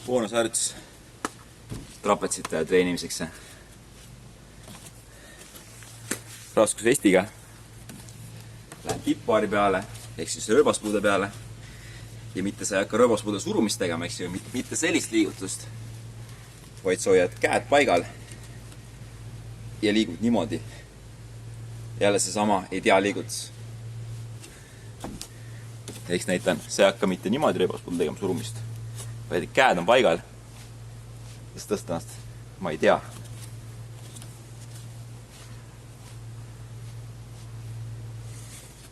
boonusharjutus trapetsite treenimiseks. Raskusvestiga lähed tippbaari peale ehk siis rööbaspuude peale ja mitte sa ei hakka rööbaspuude surumist tegema, eks ju, mitte sellist liigutust, vaid sa hoiad käed paigal ja liigud niimoodi. Jälle seesama ideaalliigutus. Eks näitan, sa ei hakka mitte niimoodi rööbaspuude tegema surumist, vaid käed on paigal ja siis tõsta ennast, ma ei tea.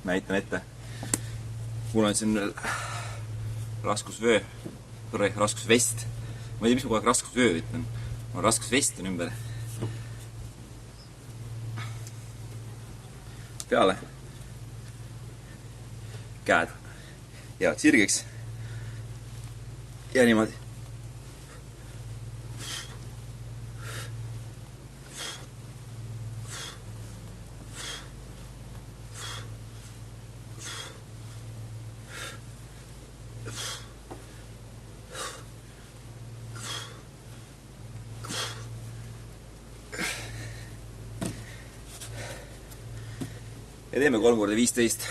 Näitan ette. Mul on siin raskusvöö, raskusvest. Ma ei tea, mis ma kogu aeg raskusvöö ütlen. Mul raskusvest on ümber. Peale. Käed jäävad sirgeks. Ja niimoodi. Ja teeme 3x15.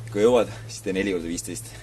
Kui jõuad, siis tee 4x15.